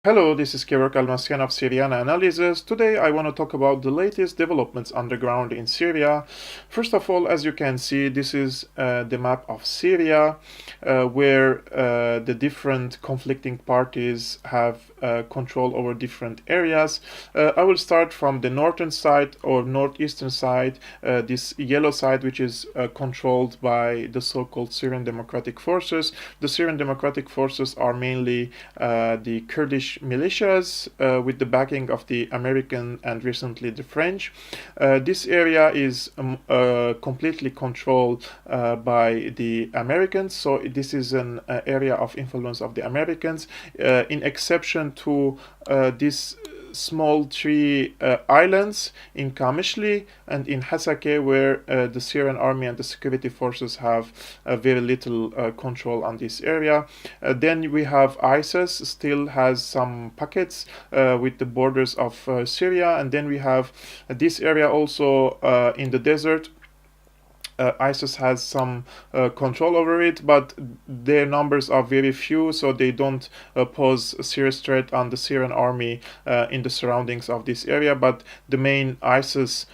Hello, this is Kevork Almasyan of Syrian Analysis. Today I want to talk about the latest developments underground in Syria. First of all, as you can see, this is the map of Syria, where the different conflicting parties have control over different areas. I will start from the northern side or northeastern side, this yellow side, which is controlled by the so-called Syrian Democratic Forces. The Syrian Democratic Forces are mainly the Kurdish militias with the backing of the American and recently the French. This area is completely controlled by the Americans, so this is an area of influence of the Americans, in exception to this small three islands in Kamishli and in Hasake, where the Syrian army and the security forces have very little control on this area. Then we have ISIS still has some pockets with the borders of Syria, and then we have this area also in the desert. ISIS has some control over it, but their numbers are very few, so they don't pose a serious threat on the Syrian army in the surroundings of this area. But the main ISIS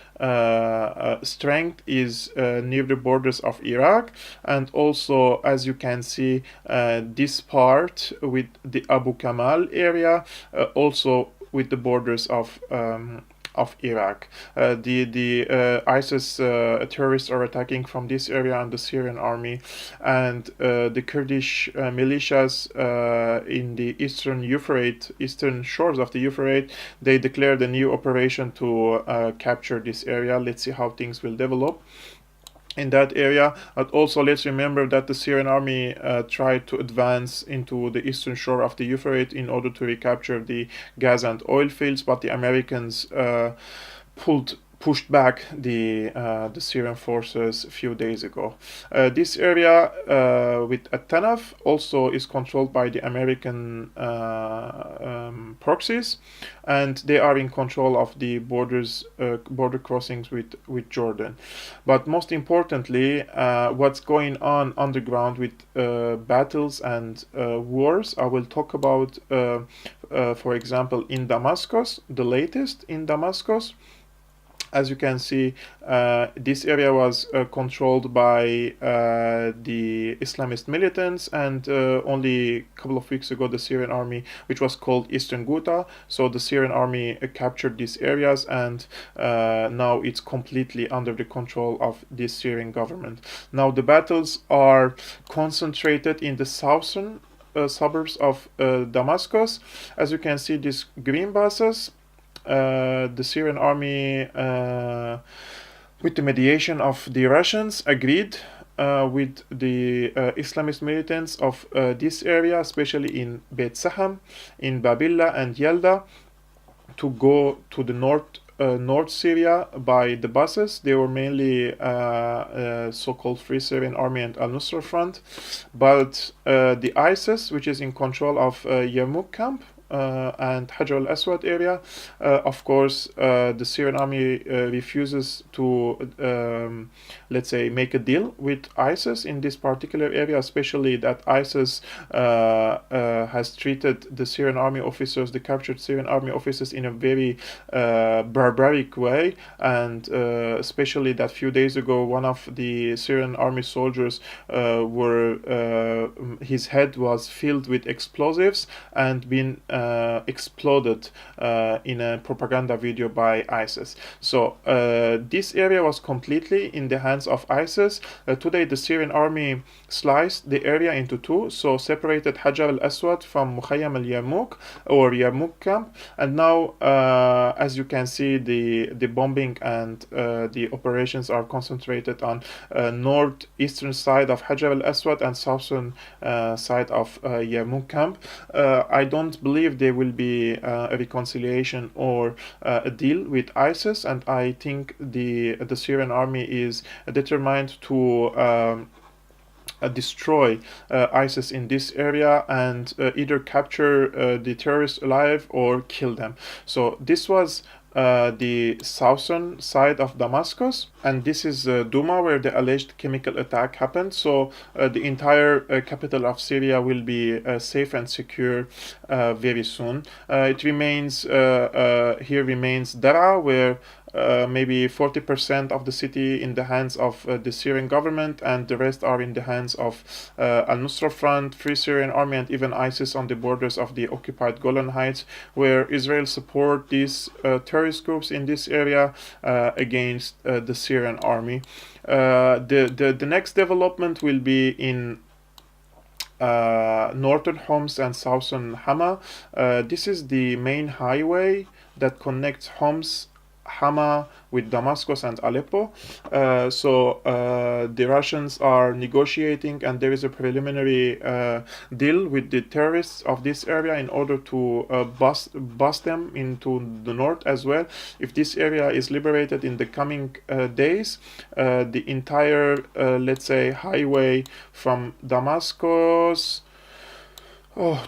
strength is near the borders of Iraq, and also, as you can see, this part with the Abu Kamal area, also with the borders of Iraq. The ISIS terrorists are attacking from this area and the Syrian army, and the Kurdish militias in the eastern shores of the Euphrates, they declared a new operation to capture this area. Let's see how things will develop in that area. But also let's remember that the Syrian army tried to advance into the eastern shore of the Euphrates in order to recapture the gas and oil fields, but the Americans pushed back the Syrian forces a few days ago. This area with Tanaf also is controlled by the American proxies, and they are in control of the border crossings with Jordan. But most importantly, what's going on underground with battles and wars, I will talk about, for example, in Damascus, the latest in Damascus. As you can see, this area was controlled by the Islamist militants, and only a couple of weeks ago the Syrian army, which was called Eastern Ghouta, so the Syrian army captured these areas, and now it's completely under the control of the Syrian government. Now the battles are concentrated in the southern suburbs of Damascus. As you can see, these green buses, the Syrian army, with the mediation of the Russians, agreed with the Islamist militants of this area, especially in Beit Saham, in Babilla and Yelda, to go to the North Syria by the buses. They were mainly so-called Free Syrian Army and Al-Nusra Front, but the ISIS, which is in control of Yarmouk camp, and Hajar al-Aswad area. Of course, the Syrian army refuses to, let's say, make a deal with ISIS in this particular area, especially that ISIS has treated the Syrian army officers, the captured Syrian army officers, in a very barbaric way, and especially that few days ago, one of the Syrian army soldiers his head was filled with explosives and been exploded in a propaganda video by ISIS. So this area was completely in the hands of ISIS. Today the Syrian army sliced the area into two, so separated Hajar al-Aswad from Mukhayyam al-Yarmouk or Yarmouk camp, and now as you can see, the bombing and the operations are concentrated on northeastern side of Hajar al-Aswad and southern side of Yarmouk camp. I don't believe there will be a reconciliation or a deal with ISIS, and I think the Syrian army is determined to destroy ISIS in this area and either capture the terrorists alive or kill them. So this was the southern side of Damascus, and this is Douma, where the alleged chemical attack happened. So the entire capital of Syria will be safe and secure very soon. It remains here remains Dara, where maybe 40% of the city in the hands of the Syrian government, and the rest are in the hands of Al-Nusra Front, Free Syrian Army, and even ISIS on the borders of the occupied Golan Heights, where Israel support these terrorist groups in this area against the Syrian army. The next development will be in northern Homs and southern Hama. This is the main highway that connects Homs, Hama with Damascus and Aleppo. The Russians are negotiating, and there is a preliminary deal with the terrorists of this area in order to bust them into the north as well. If this area is liberated in the coming days, the entire, let's say, highway from Damascus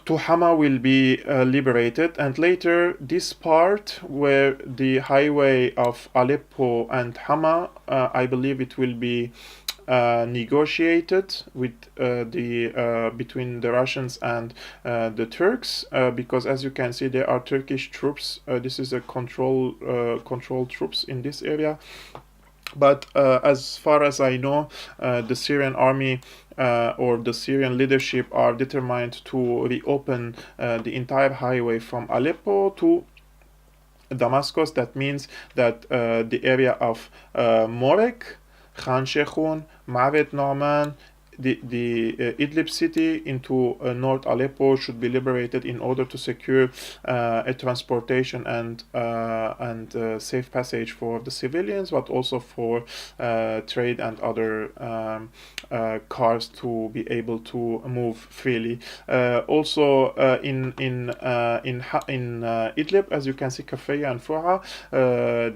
to Hama will be liberated, and later this part where the highway of Aleppo and Hama, I believe it will be negotiated with between the Russians and the Turks, because as you can see there are Turkish troops. This is a control troops in this area. But as far as I know, the Syrian army or the Syrian leadership are determined to reopen the entire highway from Aleppo to Damascus. That means that the area of Morek, Khan Sheikhun, Ma'avet Noman, the Idlib city into North Aleppo should be liberated in order to secure a transportation and safe passage for the civilians, but also for trade and other cars to be able to move freely. Also in Idlib, as you can see, Kafaya and Fuha,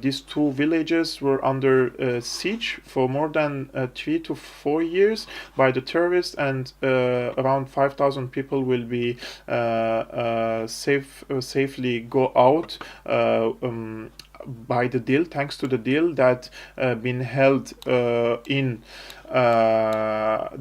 these two villages were under siege for more than 3 to 4 years by the terrorists, and around 5,000 people will be safely go out by the deal, thanks to the deal that been held in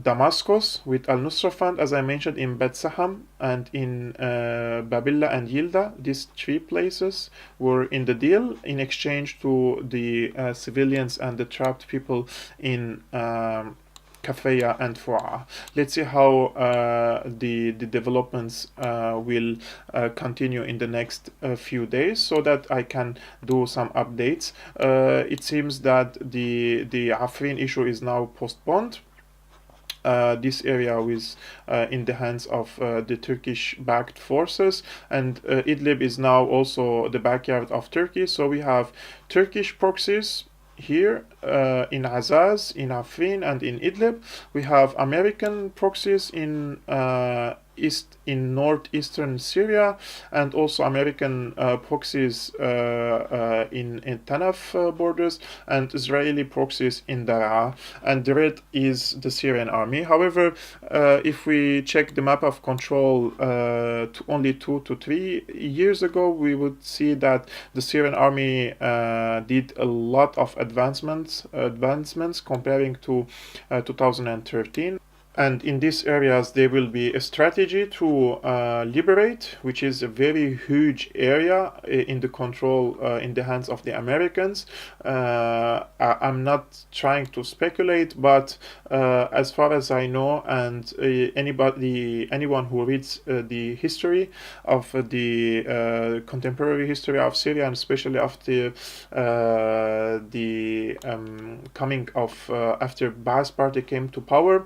Damascus with Al-Nusra Fund, as I mentioned, in Bet Saham and in Babilla and Yilda. These 3 places were in the deal in exchange to the civilians and the trapped people in Kafaya and Fu'a. Let's see how the developments will continue in the next few days, so that I can do some updates. It seems that the Afrin issue is now postponed. This area is in the hands of the Turkish-backed forces, and Idlib is now also the backyard of Turkey. So we have Turkish proxies here in Azaz, in Afrin, and in Idlib. We have American proxies in northeastern Syria, and also American proxies in Tanaf borders, and Israeli proxies in Daraa, and the red is the Syrian army. However, if we check the map of control only 2 to 3 years ago, we would see that the Syrian army did a lot of advancements comparing to 2013. And in these areas, there will be a strategy to liberate, which is a very huge area in the control, in the hands of the Americans. I'm not trying to speculate, but as far as I know, and anyone who reads the history of the contemporary history of Syria, and especially after the coming of after Ba'ath Party came to power,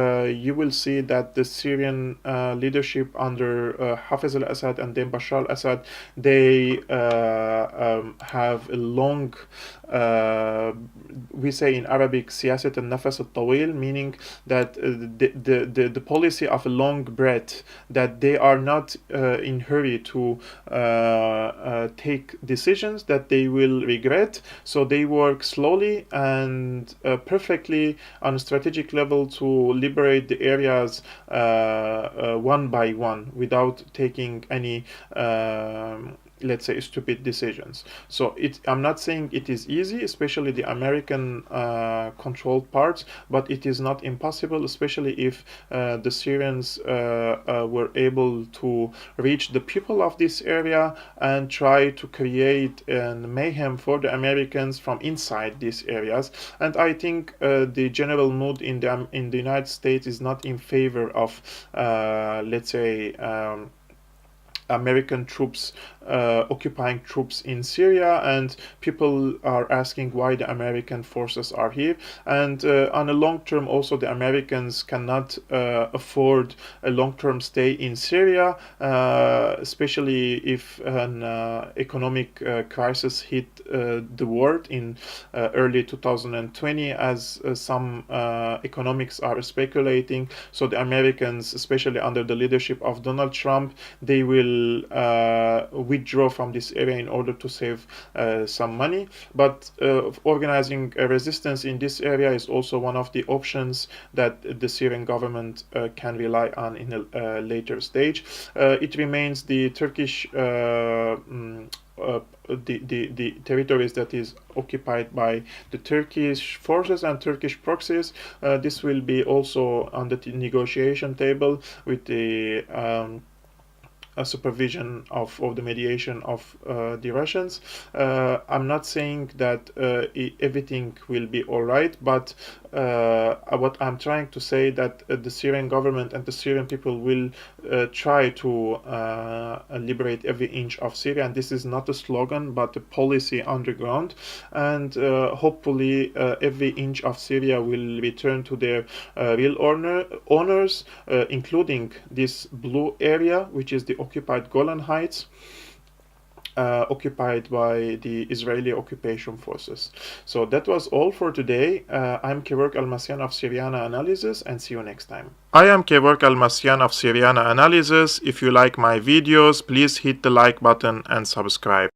you will see that the Syrian leadership under Hafez al-Assad and then Bashar al-Assad, they have a long, we say in Arabic, siyasat al-nafas al-tawil, meaning that the policy of a long breath, that they are not in hurry to take decisions that they will regret. So they work slowly and perfectly on a strategic level to liberate the areas one by one without taking any let's say, stupid decisions. So I'm not saying it is easy, especially the American controlled parts, but it is not impossible, especially if the Syrians were able to reach the people of this area and try to create a mayhem for the Americans from inside these areas. And I think the general mood in the United States is not in favor of, let's say, American troops occupying troops in Syria, and people are asking why the American forces are here. And on a long term, also the Americans cannot afford a long-term stay in Syria, especially if an economic crisis hit the world in early 2020, as some economics are speculating. So the Americans, especially under the leadership of Donald Trump, they will withdraw from this area in order to save some money. But organizing a resistance in this area is also one of the options that the Syrian government can rely on in a later stage. It remains the Turkish the territories that is occupied by the Turkish forces and Turkish proxies. This will be also on the negotiation table with the a supervision of the mediation of the Russians. I'm not saying that everything will be all right, but what I'm trying to say that the Syrian government and the Syrian people will try to liberate every inch of Syria, and this is not a slogan but a policy underground, and hopefully every inch of Syria will return to their real owners, including this blue area, which is the occupied Golan Heights, occupied by the Israeli occupation forces. So that was all for today. I'm Kevork Almasyan of Syriana Analysis, and see you next time. I am Kevork Almasyan of Syriana Analysis. If you like my videos, please hit the like button and subscribe.